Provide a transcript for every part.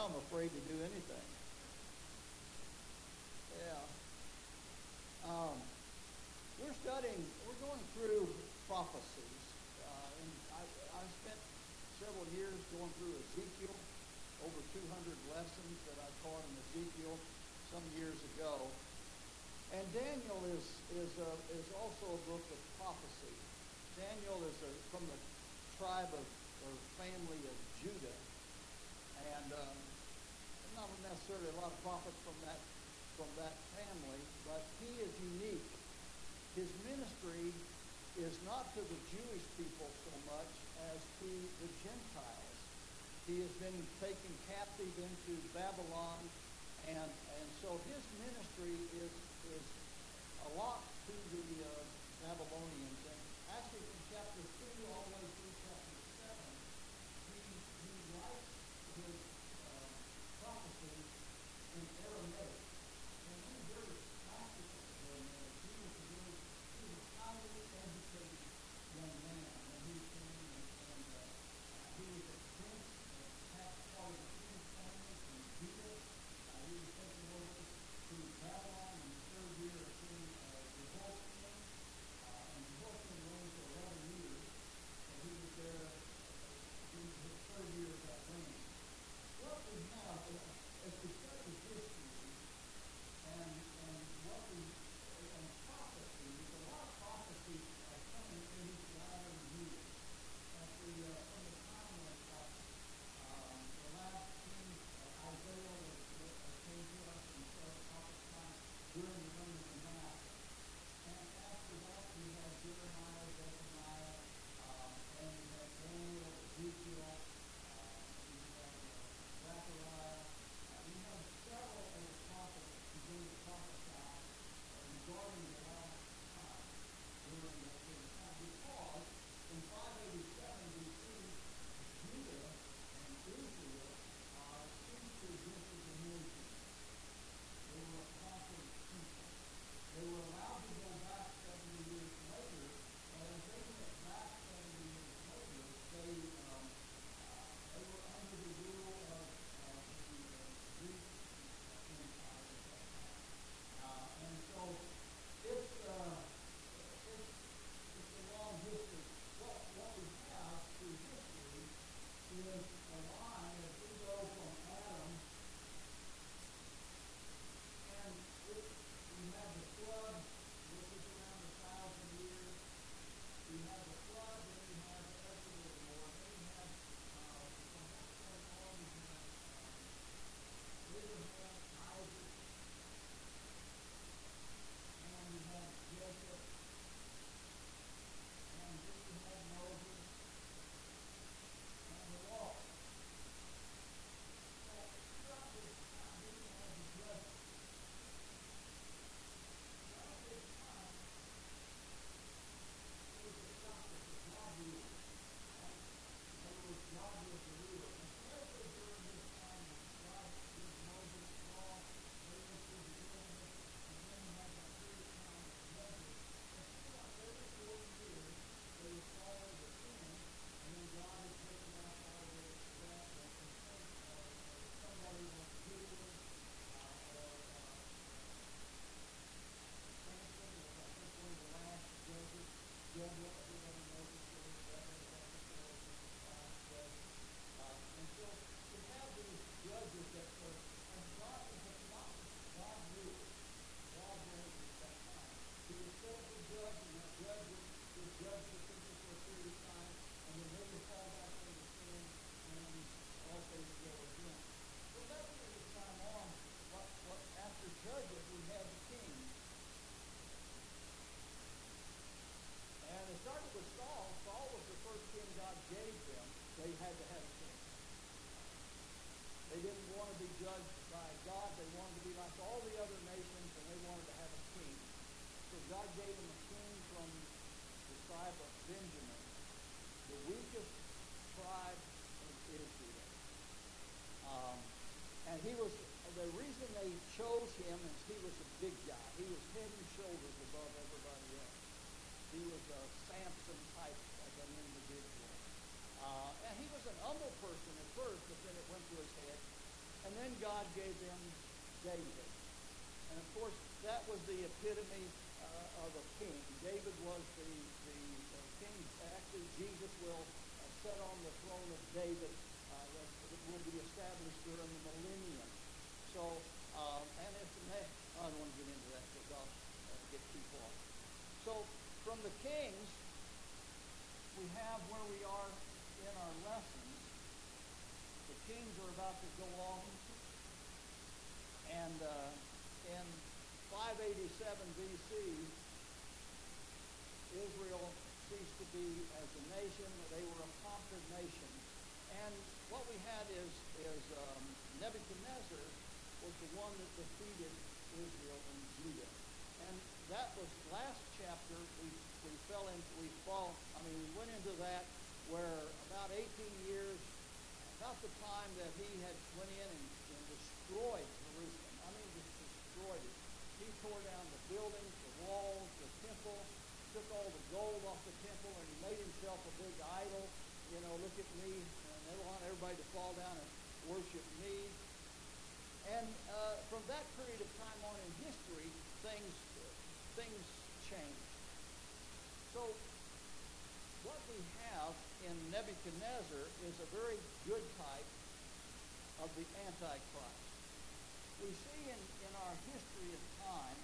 now I'm afraid to do anything. Yeah. We're going through prophecies. And I spent several years going through Ezekiel, over 200 lessons that I taught in Ezekiel some years ago. And Daniel is also a book of prophecy. Daniel is from the tribe or family of Judah. And not necessarily a lot of prophets from that family, but he is unique. His ministry is not to the Jewish people so much as to the Gentiles. He has been taken captive into Babylon, and so his ministry is a lot to the Babylonians. And actually from chapter 2 all the way through chapter 7, he writes his prophecy in Aramaic. And in very practical Aramaic. He was a highly educated young man when he came, and he was a prince, half part of the king's family from Judah. He was taken over to Babylon in the third year of King Jehoiakim. And Jehoiakim reigned for 11 years. So he was there in his third year of that reign. What we have, as we study history and what we and prophecy, a lot of prophecies are coming in these latter years. From the time of the last king Isaiah came to us and started prophesying during the reign of Manasseh. And after that we had Jeremiah, Zephaniah, and we had Daniel, Ezekiel, we had Zechariah. We have several of the prophets who began to prophesy regarding the last time during that period of time. Because in 587 BC, Judah and Israel ceased to exist as a nation. They were a conquered people. They were allowed to go back 70 years later, but as they went back 70 years later, they were under the rule of the Greek Empire at that time. And so it's a long history. What we have through history is a line as we go from Adam, and we have the flood, which is around 1,000 years. We have the flood, then we have the Exodus of the Lord, then we have from that point on we have Abraham, Isaac, and we have Jacob, and then we have Moses, and the law. So throughout this time, then we have the judges. Throughout this time, it was a process of God ruling. Right? In other words, God was the ruler. Especially during this time when God gives Moses the law, they went through the wilderness, and then we had that period of time of judges. And throughout every 40 years, they would fall into sin, and then God would take them out of that, and somebody like Gideon, or Samson was, I think, one of the last judges. Deborah, everybody knows the story. Deborah was the last judge. And so we have these judges that were, and God is not God rules. God rules at that time. He would set up a judge, and that judge would judge the people for a period of time, and then they would fall back into sin, and off they would go again. From that period of time on, what after judges, we had the king. And it started with Saul. Saul was the first king God gave them. They had to have a king. They didn't want to be judged by God. They wanted to be like all the other nations, and they wanted to have a king. So God gave them a king from the tribe of Benjamin, the weakest tribe of Israel. And he was, the reason they chose him is he was a big guy. He was head and shoulders above everybody else. He was a Samson type of an individual. And he was an humble person at first, but then it went to his head. God gave them David. And of course, that was the epitome of a king. David was the king. Actually, Jesus will sit on the throne of David that will be established during the millennium. So, and it's I don't want to get into that because I'll get too far. So, from the kings, we have where we are in our lessons. The kings are about to go on, and in 587 BC, Israel ceased to be as a nation. They were a conquered nation. And what we had is Nebuchadnezzar was the one that defeated Israel and Judah. And that was last chapter. We went into that where about 18 years, about the time that he had went in and destroyed Jerusalem. I mean, just destroyed it. He tore down the buildings, the walls, the temple, took all the gold off the temple, and he made himself a big idol. You know, look at me, and they want everybody to fall down and worship me. And from that period of time on in history, things changed. So what we have in Nebuchadnezzar is a very good type of the Antichrist. We see in our history of time,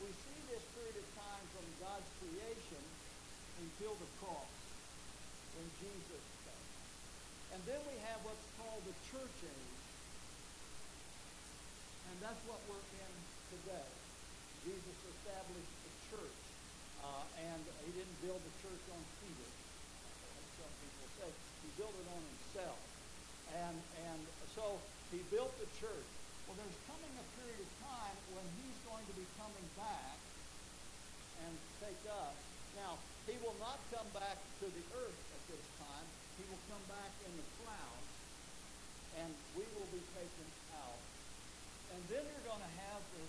we see this period of time from God's creation until the cross, when Jesus came. And then we have what's called the church age. And that's what we're in today. Jesus established the church. And he didn't build the church on cedar, like some people say. He built it on himself. And so he built the church. Well, there's coming a period of time when he's going to be coming back and take us. Now, he will not come back to the earth at this time. He will come back in the clouds, and we will be taken out. And then you're going to have the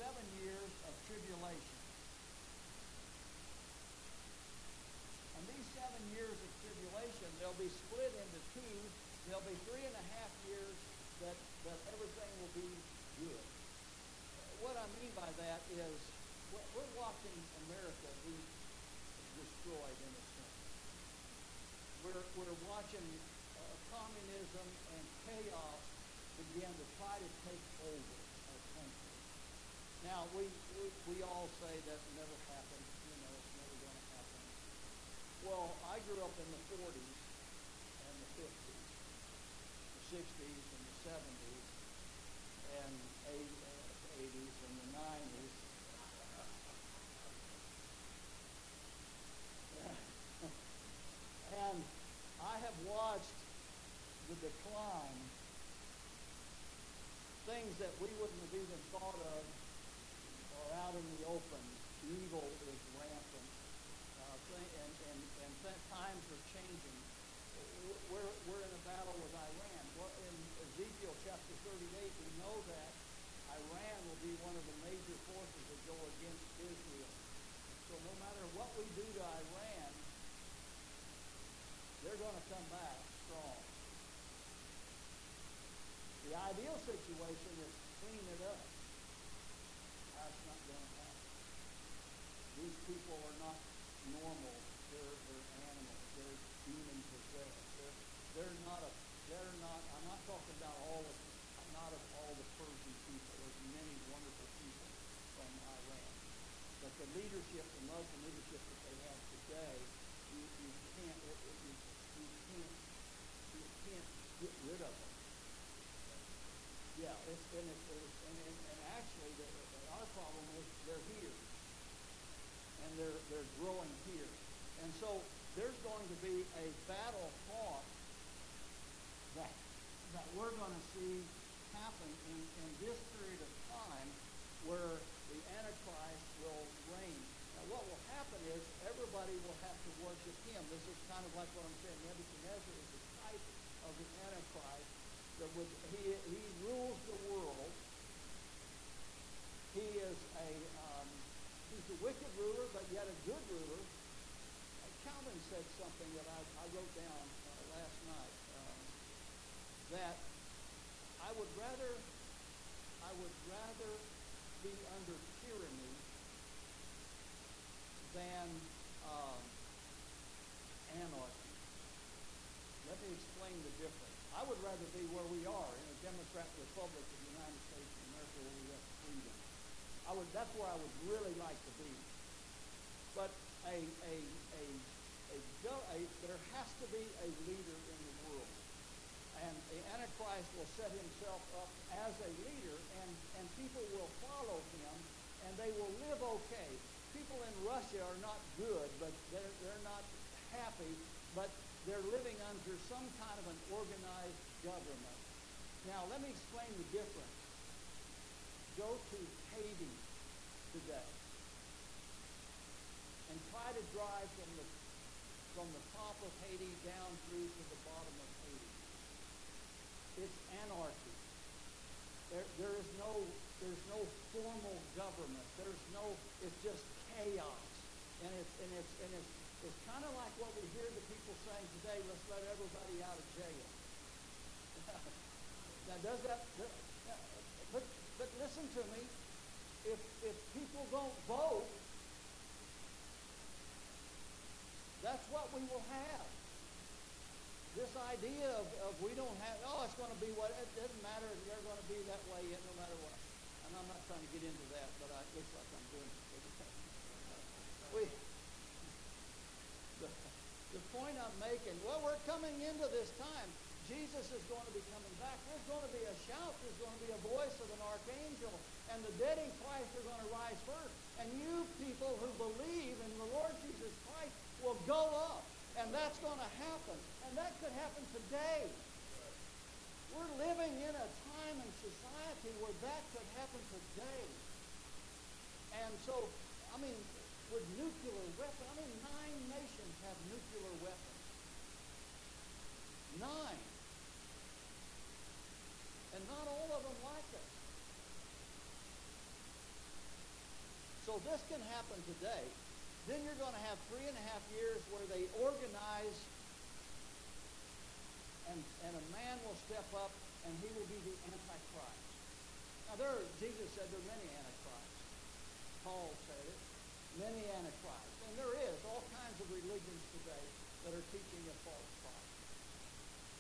7 years of tribulation. And these 7 years of tribulation, they'll be split into two. There'll be 3.5 years that everything will be good. What I mean by that is, we're watching America be destroyed in a sense. We're watching communism and chaos begin to try to take over our country. Now, we all say that never happened. You know, it's never going to happen. Well, I grew up in the 40s and the 50s, the 60s and the 70s, and 80s and the 90s. And I have watched the decline, things that we wouldn't have even thought of are out in the open. Evil is rampant. And times are changing. We're in a battle with Iran. Well, in Ezekiel chapter 38, we know that Iran will be one of the major forces that go against Israel. So no matter what we do to Iran, they're going to come back strong. The ideal situation is to clean it up. That's not going to happen. These people are not normal. They're animals. They're demon possessed. I'm not talking about not of all the Persian people. There's many wonderful people from Iran. But the leadership, the Muslim leadership that they have today, you can't get rid of them. Yeah, and actually, our problem is they're here, and they're growing here, and so there's going to be a battle fought that we're going to see happen in this period of time, where the Antichrist will reign. Now, what will happen is everybody will have to worship him. This is kind of like what I'm saying. Nebuchadnezzar is a type of the Antichrist. He rules the world. He's a wicked ruler, but yet a good ruler. Calvin said something that I wrote down last night, that I I would rather be under tyranny than anarchy. Let me explain the difference. I would rather be where we are in a Democratic Republic of the United States of America where we have freedom. That's where I would really like to be. But there has to be a leader in the world. And the Antichrist will set himself up as a leader, and people will follow him, and they will live okay. People in Russia are not good, but they're not happy, but they're living under some kind of an organized government. Now, let me explain the difference. Go to Haiti today and try to drive from the top of Haiti down through to the bottom of Haiti. It's anarchy. There's no formal government. It's just chaos. And it's kind of like what we hear the people saying today, let's let everybody out of jail. Now does that, but listen to me, if people don't vote, that's what we will have. This idea of we don't have, it's going to be what, it doesn't matter, they're going to be that way no matter what. And I'm not trying to get into that, but it looks like I'm doing it. The point I'm making, we're coming into this time. Jesus is going to be coming back. There's going to be a shout. There's going to be a voice of an archangel. And the dead in Christ are going to rise first. And you people who believe in the Lord Jesus Christ will go up. And that's going to happen. And that could happen today. We're living in a time and society where that could happen today. And so, with nuclear weapons, 9 nations have nuclear weapons. 9. And not all of them like us. So this can happen today. Then you're going to have 3.5 years where they organize, and a man will step up, and he will be the Antichrist. Now Jesus said there are many Antichrists. Paul said it. Many Antichrists. And there is all kinds of religions today that are teaching a false Christ.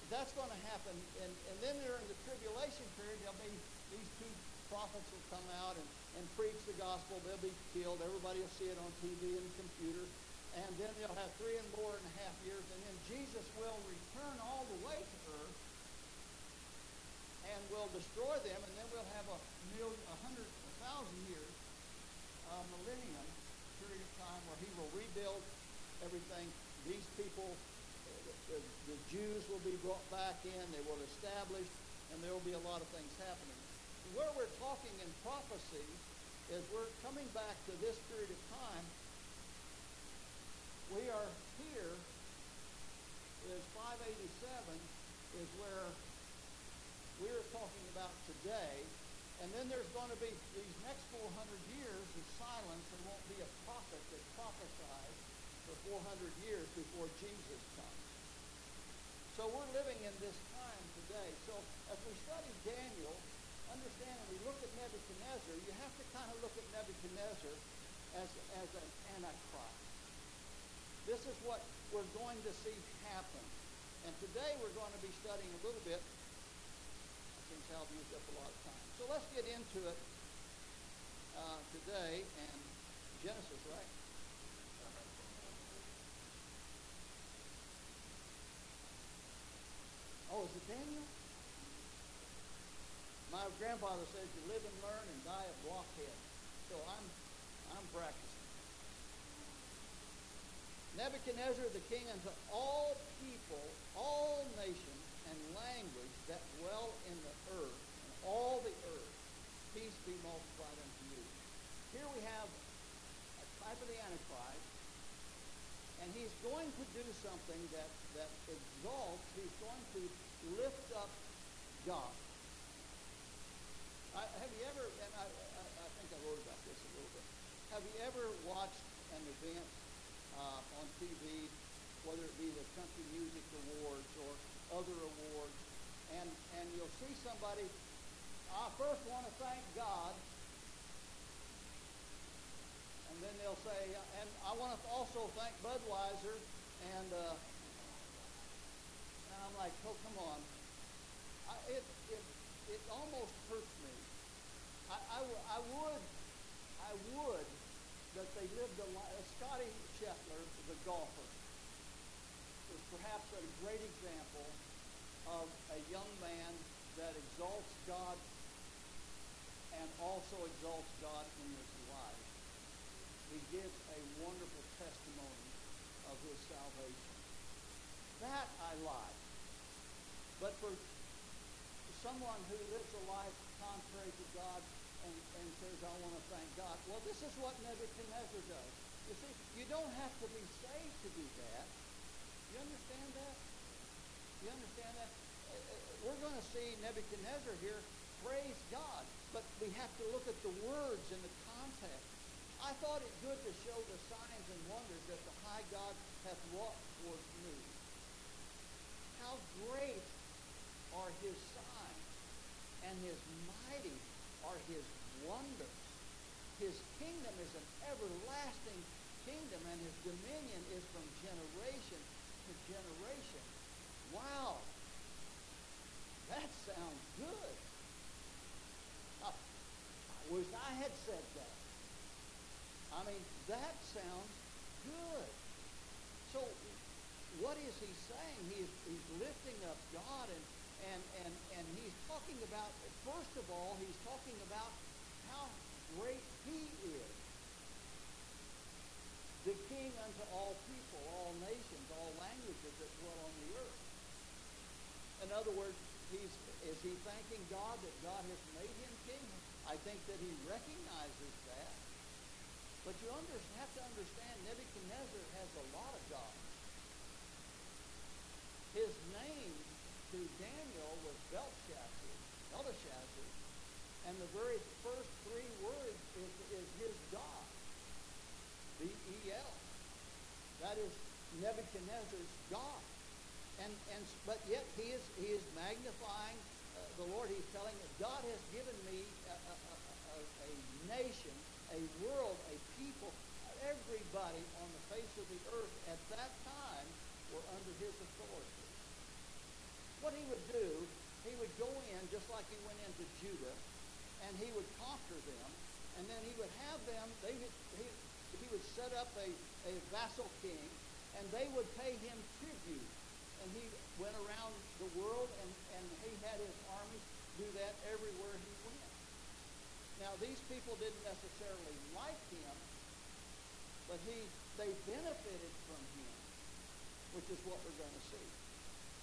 That's going to happen. And then during the tribulation period, there'll be these 2 prophets will come out and preach the gospel. They'll be killed. Everybody will see it on TV and computer. And then they'll have 3.5 years. And then Jesus will return all the way to earth and will destroy them. And then we'll have 1,000 years, millennium period of time where he will rebuild everything. These people, the Jews will be brought back in. They will establish, and there will be a lot of things happening. Where we're talking in prophecy is we're coming back to this period of time. We are here, is 587, is where we're talking about today. And then there's going to be these next 400 years of silence. There won't be a prophet that prophesies for 400 years before Jesus comes. So we're living in this time today. So as we study Daniel, understand when we look at Nebuchadnezzar, you have to kind of look at Nebuchadnezzar as an Antichrist. This is what we're going to see happen. And today we're going to be studying a little bit. I think I've used up a lot of time. So let's get into it today. And Genesis, right? Oh, is it Daniel? My grandfather says you live and learn and die a blockhead. So I'm practicing. Nebuchadnezzar the king unto all people, all nations, and language that dwell in the earth, and all the earth, peace be multiplied unto you. Here we have a type of the Antichrist, and he's going to do something that exalts, he's going to lift up God. Have you ever, and I think I wrote about this a little bit, have you ever watched an event on TV, whether it be the Country Music Awards or other awards, and you'll see somebody somebody, I first want to thank God, and then they'll say, and I want to also thank Budweiser, and I'm like, oh, come on. It almost hurts me. I would that they lived a life. Scotty Scheffler, the golfer, is perhaps a great example of a young man that exalts God and also exalts God in his life. He gives a wonderful testimony of his salvation. That I like. But for someone who lives a life contrary to God and says, I want to thank God, well, this is what Nebuchadnezzar does. You see, you don't have to be saved to do that. You understand that? You understand that? We're going to see Nebuchadnezzar here praise God, but we have to look at the words and the context. I thought it good to show the signs and wonders that the high God hath wrought towards me. How great are his signs, and his mighty are his wonders. His kingdom is an everlasting kingdom, and his dominion is from generation to generation. Wow. That sounds good. I wish I had said that. I mean, that sounds good. So, what is he saying? He's lifting up God, and he's talking about, first of all, he's talking about how great he is. The king unto all people, all nations, all languages that dwell on the earth. In other words, is he thanking God that God has made him king? I think that he recognizes that. But you have to understand, Nebuchadnezzar has a lot of gods. His name to Daniel was Belteshazzar, and the very first three words is his God, B-E-L. That is Nebuchadnezzar's God, but yet he is magnifying the Lord. He's telling that God has given me a nation, a world, a people. Everybody on the face of the earth at that time were under his authority. What he would do, he would go in just like he went into Judah, and he would conquer them, and then he would have them, he would set up a vassal king, and they would pay him tribute. And he went around the world, and he had his armies do that everywhere he went. Now, these people didn't necessarily like him, but they benefited from him, which is what we're going to see.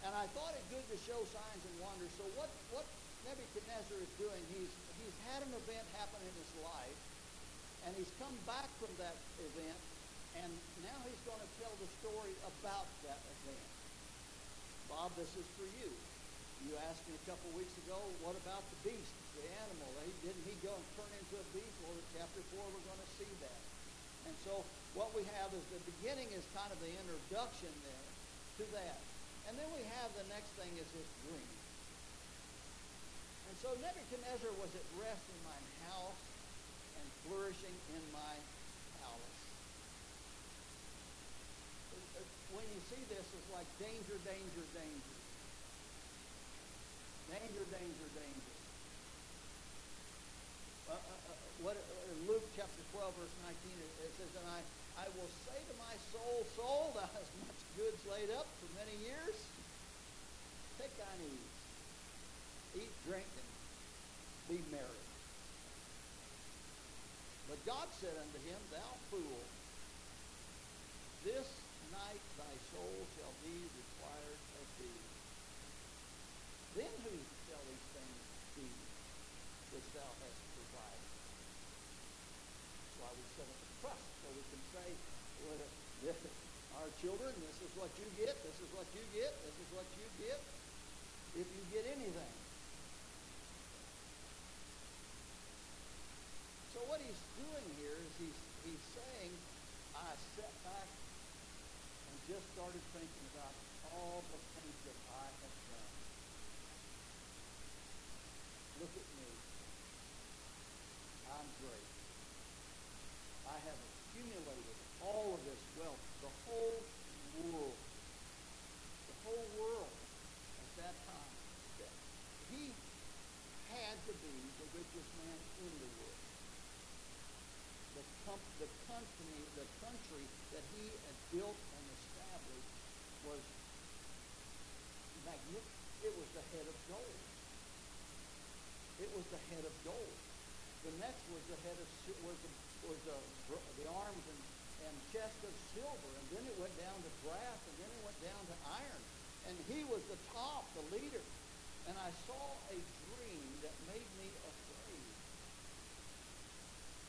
And I thought it good to show signs and wonders. So what Nebuchadnezzar is doing, he's had an event happen in his life, and he's come back from that event, and now he's going to tell the story about that event. Bob, this is for you. You asked me a couple weeks ago, what about the beast, the animal? Didn't he go and turn into a beast? Well, in chapter 4, we're going to see that. And so what we have is the beginning is kind of the introduction there to that. And then we have the next thing is his dream. And so Nebuchadnezzar was at rest in mine house and flourishing in my palace. When you see this, it's like danger, danger, danger. Danger, danger, danger. Luke chapter 12, verse 19, it says, and I will say to my soul, thou hast much goods laid up for many years. Take thine ease. Eat, drink, and be merry. But God said unto him, thou fool, this night thy soul shall be required of thee. Then whose shall these things be which thou hast provided? That's why we set up a trust, so we can say, our children, this is what you get, this is what you get, this is what you get, if you get anything. So what he's doing here is he's saying, I sat back and just started thinking about all the things that I have done. gold. It was the head of gold. The next was the head of the arms and chest of silver, and then it went down to brass, and then it went down to iron. And he was the top, the leader. And I saw a dream that made me afraid.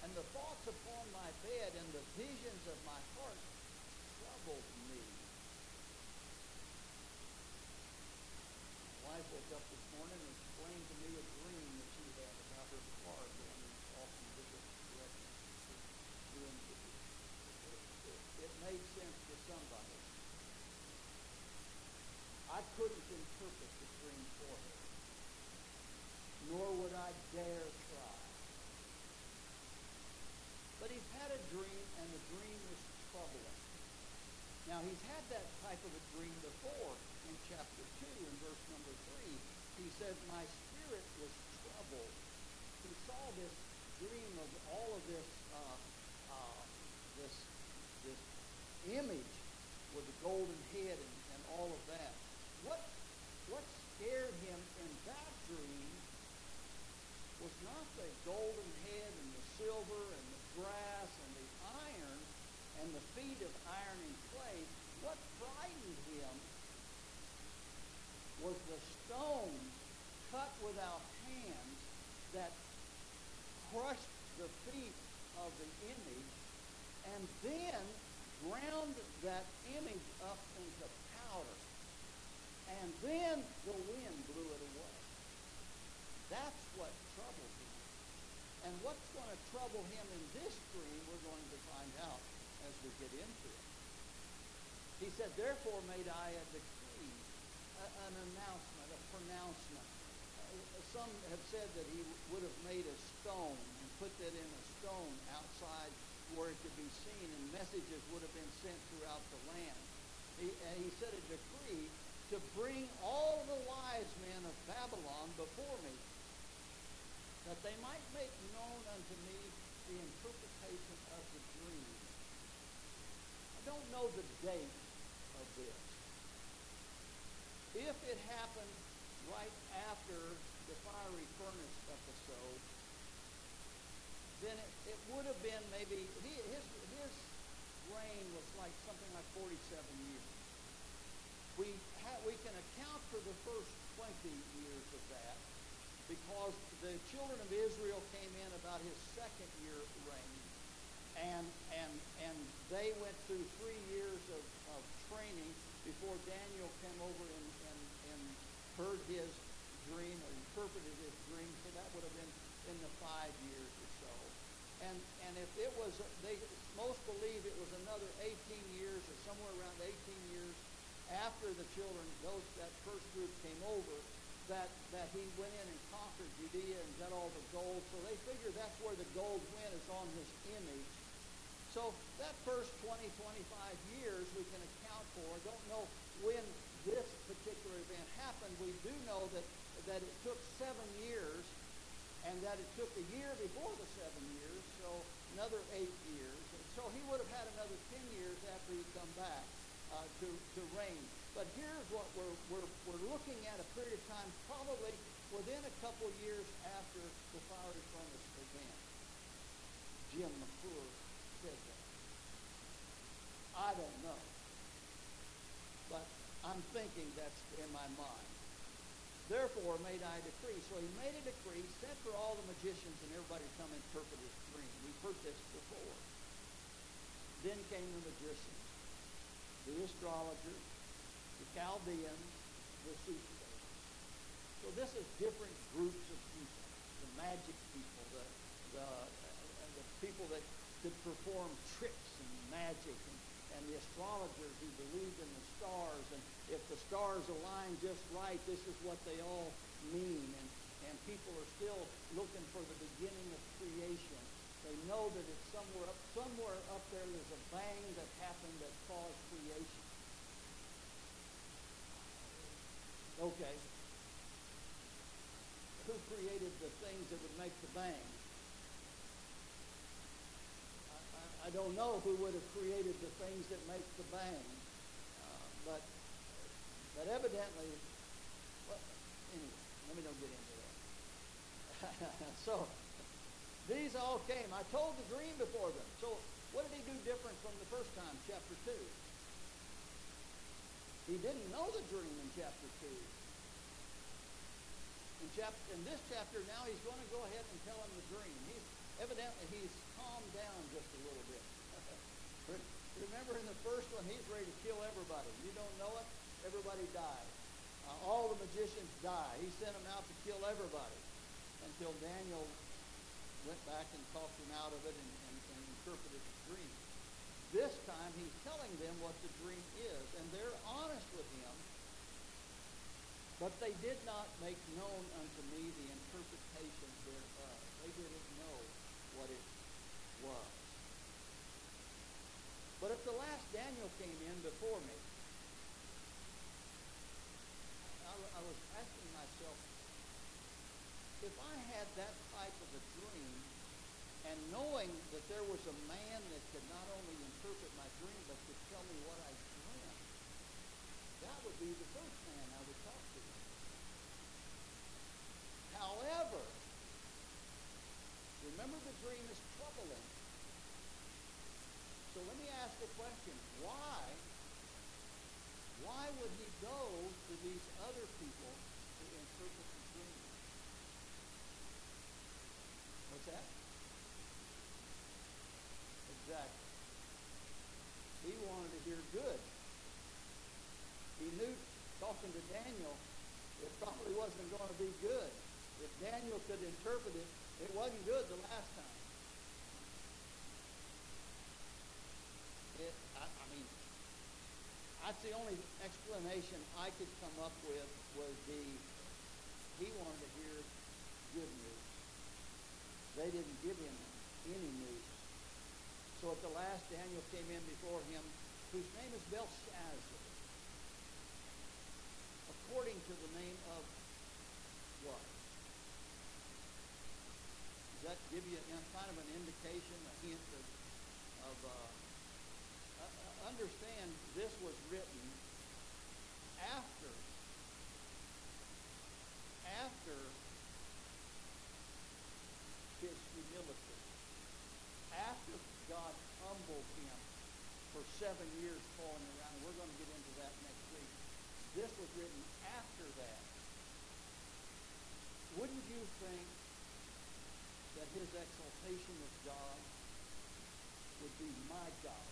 And the thoughts upon my bed and the visions of my heart troubled me. My wife woke up this morning and explained to me a dream that she had about her car going off in different directions. It made sense to somebody. I couldn't interpret the dream for her, nor would I dare try. But he's had a dream, and the dream was troubling. Now, he's had that type of a dream before in chapter 2 and verse number 3. He said, my spirit was troubled. He saw this dream of all of this image with the golden head and all of that. What scared him in that dream was not the golden head and the silver and the brass and the iron and the feet of iron and clay. What frightened him was the stone cut without hands that crushed the feet of the image and then ground that image up into powder. And then the wind blew it away. That's what troubled him. And what's going to trouble him in this dream, we're going to find out as we get into it. He said, therefore made I a decree, an announcement, a pronouncement. Some have said that he would have made a stone and put that in a stone outside where it could be seen, and messages would have been sent throughout the land. He said a decree to bring all the wise men of Babylon before me, that they might make known unto me the interpretation of the dream. I don't know the date of this. If it happened right after the fiery furnace episode, then it would have been maybe, his reign was like something like 47 years. We can account for the first 20 years of that because the children of Israel came in about his second year reign, and they went through 3 years of training before Daniel came over and heard his dream or interpreted his dream. So that would have been in the 5 years or so. And if it was, most believe it was another 18 years or somewhere around 18 years after the children, that first group came over, that he went in and conquered Judea and got all the gold. So they figure that's where the gold went, is on his image. So that first 20, 25 years we can account for. I don't know when this particular event happened. We do know that it took 7 years, and that it took a year before the 7 years, so another 8 years. And so he would have had another 10 years after he'd come back to reign. But here's what we're looking at, a period of time probably within a couple years after the fiery furnace event. Jim McClure said that. I don't know. But I'm thinking that's in my mind. Therefore made I a decree. So he made a decree, sent for all the magicians and everybody to come interpret his dream. We've heard this before. Then came the magicians, the astrologers, the Chaldeans, the soothsayers. So this is different groups of people. The magic people, the people that could perform tricks and magic, and the astrologers who believed in the stars, and if the stars align just right, this is what they all mean. And people are still looking for the beginning of creation. They know that it's somewhere up there, there's a bang that happened that caused creation. Okay. Who created the things that would make the bang? I don't know who would have created the things that make the bang, but evidently, well, anyway. Let me don't get into that. So, these all came. I told the dream before them. So, what did he do different from the first time, chapter 2? He didn't know the dream in chapter 2. In this chapter, now he's going to go ahead and tell him the dream. He's calmed down just a little bit. Remember in the first one, he's ready to kill everybody. You don't know it, everybody died. All the magicians die. He sent them out to kill everybody until Daniel went back and talked him out of it and interpreted the dream. This time, he's telling them what the dream is, and they're honest with him. But they did not make known unto me the interpretation thereof. They didn't know what it was. But at the last, Daniel came in before me. I was asking myself, if I had that type of a dream, and knowing that there was a man that could not only interpret my dream, but could tell me what I dreamt, that would be the first man I would talk to. However, remember the dream is troubling. So let me ask a question. Why would he go to these other people to interpret the dream? What's that? Exactly. He wanted to hear good. He knew, talking to Daniel, it probably wasn't going to be good. If Daniel could interpret it, it wasn't good the last time. That's the only explanation I could come up with was he wanted to hear good news. They didn't give him any news. So at the last, Daniel came in before him, whose name is Belshazzar, according to the name of what? Does that give you kind of an indication, a hint of understand this was written after his humility, after God humbled him for 7 years falling around. And we're going to get into that next week. This was written after that. Wouldn't you think that his exaltation of God would be my God?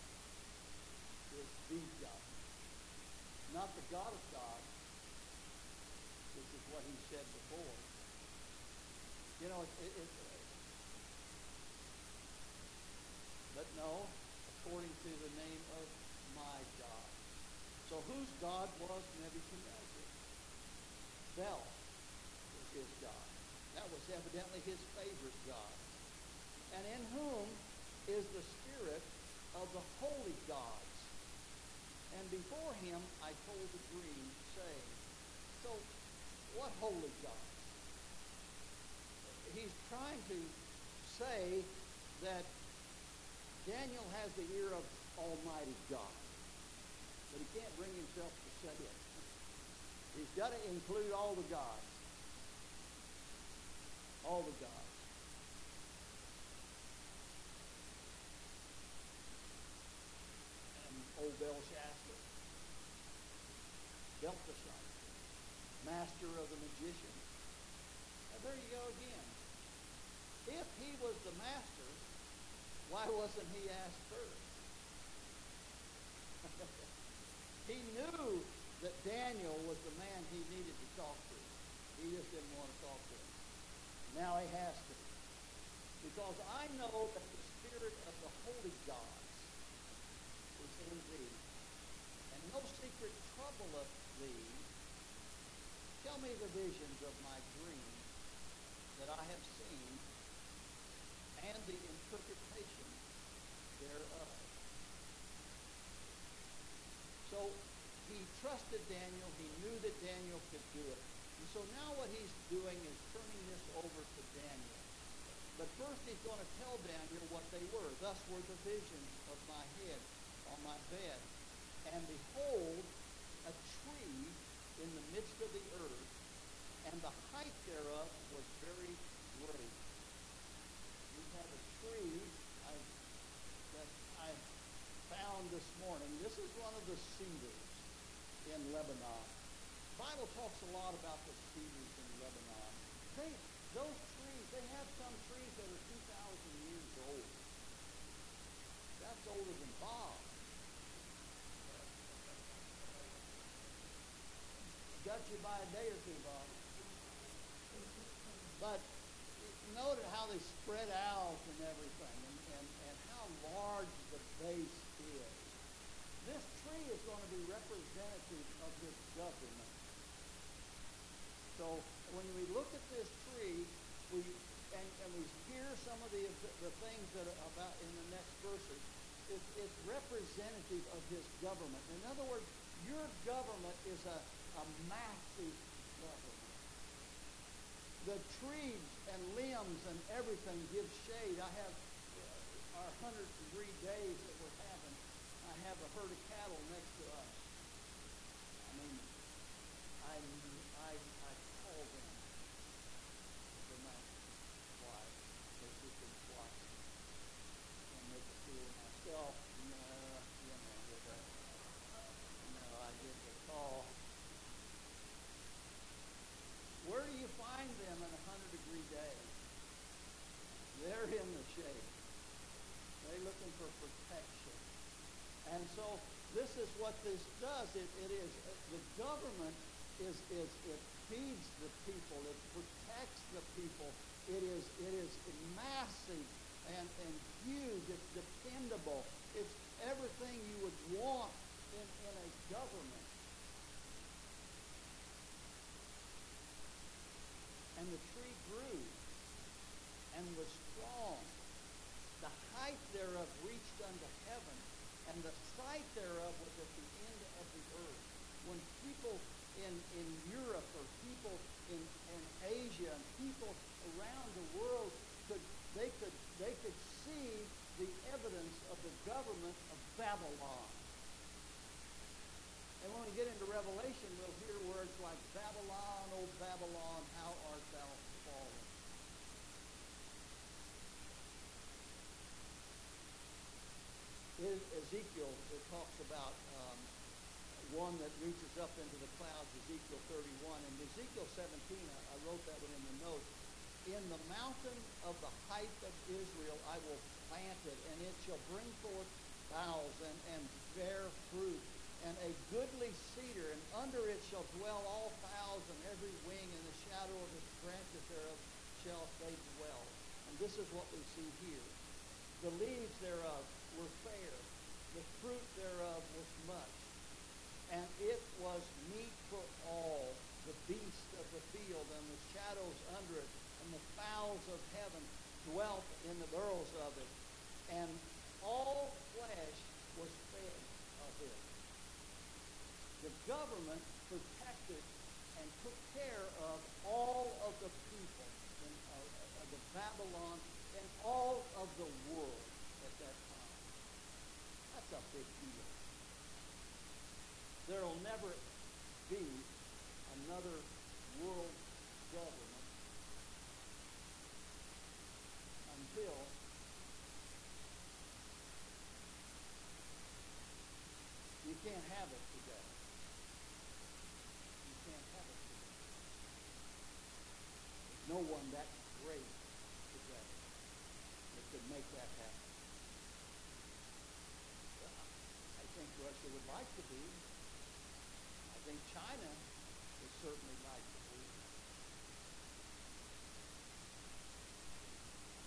Is the God. Not the God of God, which is what he said before. You know, but no, according to the name of my God. So whose God was Nebuchadnezzar? Bel was his God. That was evidently his favorite God. And in whom is the spirit of the holy gods. And before him I told the dream, saying, so what holy gods? He's trying to say that Daniel has the ear of Almighty God. But he can't bring himself to say it. He's got to include all the gods. All the gods. And old Belshazzar, Belteshazzar, master of the magicians. Now there you go again. If he was the master, why wasn't he asked first? He knew that Daniel was the man he needed to talk to. He just didn't want to talk to him. Now he has to. Because I know that the spirit of the holy gods is in thee, and no secret troubleth thee. Tell me the visions of my dream that I have seen, and the interpretation thereof. So he trusted Daniel. He knew that Daniel could do it. And so now what he's doing is turning this over to Daniel. But first he's going to tell Daniel what they were. Thus were the visions of my head on my bed. And behold, a tree in the midst of the earth, and and the height thereof was very great. We have a tree that I found this morning. This is one of the cedars in Lebanon. The Bible talks a lot about the cedars in Lebanon. Those trees, they have some trees that are 2,000 years old. That's older than Bob. Got you by a day or two, Bob. But note how they spread out and everything, and how large the base is. This tree is going to be representative of his government. So when we look at this tree, we hear some of the things that are about in the next verses. It's representative of his government. In other words, your government is a massive government. The trees and limbs and everything give shade. I have our 100-degree days that we're having. I have a herd of cattle next to us. I mean, I call them the mountain quiet, because we can quiet and make a fool of myself. I get the call. Where do you find them in a 100-degree day? They're in the shade. They're looking for protection. And so this is what this does. It is the government it feeds the people. It protects the people. It is massive and huge. It's dependable. It's everything you would want in a government. And the tree grew and was strong. The height thereof reached unto heaven, and the sight thereof was at the end of the earth. When people in Europe or people in Asia and people around the world could see the evidence of the government of Babylon. And when we get into Revelation, we'll hear words like, Babylon, O Babylon, how art thou fallen. In Ezekiel, it talks about one that reaches up into the clouds, Ezekiel 31. In Ezekiel 17, I wrote that one in the notes. In the mountain of the height of Israel I will plant it, and it shall bring forth boughs and bear fruit, and a goodly cedar, and under it shall dwell all fowls, and every wing in the shadow of its branches thereof shall they dwell. And this is what we see here. The leaves thereof were fair, the fruit thereof was much, and it was meat for all, the beasts of the field, and the shadows under it, and the fowls of heaven dwelt in the burrows of it, and all flesh was fed of it. The government protected and took care of all of the people of the Babylon and all of the world at that time. That's a big deal. There will never be another world government until you can't have it today. You can't have it today. There's no one that great today that could make that happen. I think Russia would like to be. I think China would certainly like to be.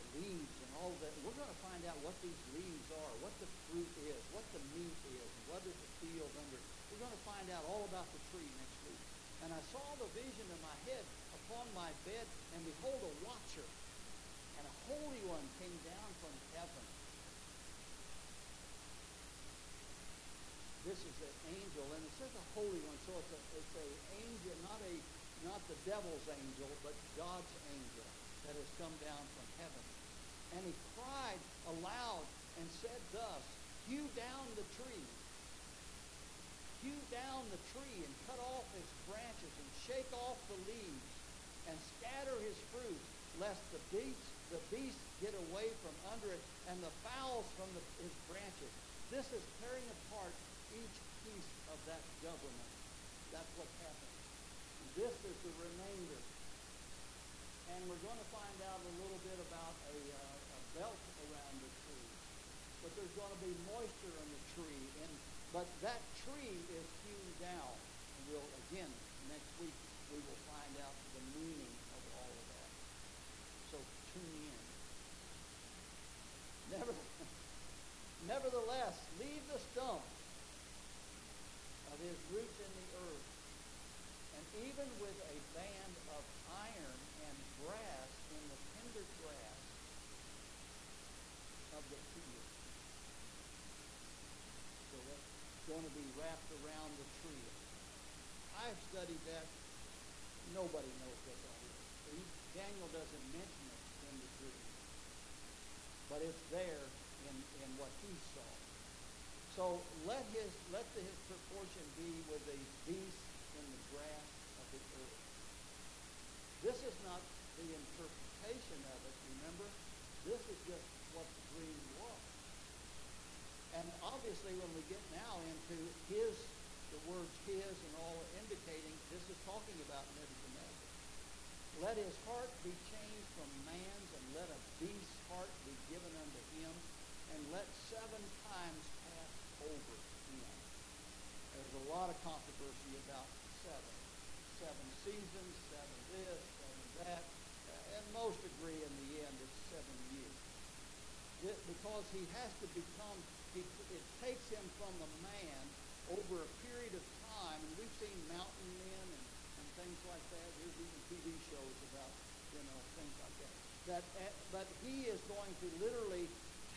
The leaves and all that. We're going to find out what these leaves are, what the fruit is, what the meat is, what is the field under. We're going to find out all about the tree next week. And I saw the vision in my head upon my bed, and behold, a watcher, and a holy one came down from heaven. This is an angel, and it says a holy one, so it's a angel, not the devil's angel, but God's angel that has come down from heaven. And he cried aloud and said thus, hew down the tree. Hew down the tree and cut off its branches and shake off the leaves, and scatter his fruit, lest the beasts get away from under it, and the fowls from his branches. This is tearing apart each piece of that government. That's what's happening. This is the remainder. And we're going to find out a little bit about a belt around the tree. But there's going to be moisture in the tree. But that tree is hewn down. And we'll, again, next week, we will find out the meaning of all of that. So tune in. Nevertheless, leave the stump of his roots in the earth, and even with a band of iron and brass in the tender grass of the field. So that's going to be wrapped around the tree. I've studied that. Nobody knows what that is. Daniel doesn't mention it in the dream, but it's there in what he saw. So let his proportion be with the beasts in the grass of the earth. This is not the interpretation of it, remember? This is just what the dream was. And obviously when we get now into the words his and all indicating, this is talking about Nebuchadnezzar. Let his heart be changed from man's, and let a beast's heart be given unto him, and let 7 times pass over him. There's a lot of controversy about 7. 7 seasons, 7 this, 7 that, and most agree in the end it's 7 years. Because he has to become, it takes him from a man over a period of time, and we've seen mountain men and things like that. There's even TV shows about, things like that. But he is going to literally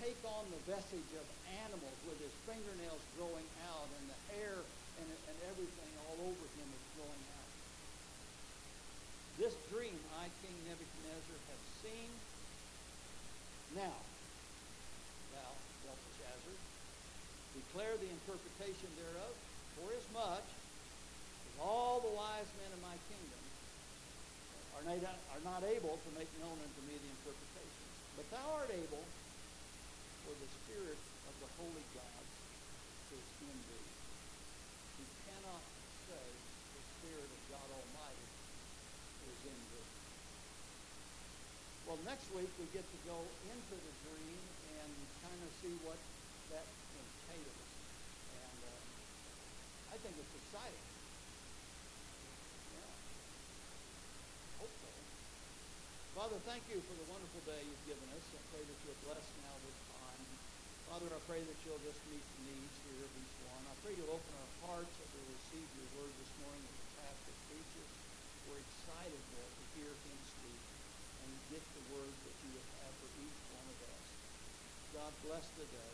take on the vestige of animals with his fingernails growing out, and the hair and everything all over him is growing out. This dream I, King Nebuchadnezzar, have seen. Now, thou, Belteshazzar, declare the interpretation thereof, forasmuch as all the wise men of my kingdom are not able to make known unto me the interpretation. But thou art able, for the Spirit of the holy gods is in thee. You cannot say the Spirit of God Almighty is in thee. Well, next week we get to go into the dream and kind of see what that entails. And I think it's exciting. Yeah. Hope so. Father, thank you for the wonderful day you've given us. I pray that you'll bless now this time. Father, I pray that you'll just meet the needs here of each one. I pray you'll open our hearts that we'll receive your word this morning as the pastor preaches. We're excited, Lord, to hear him speak and get the word that you would have for each one of us. God bless the day.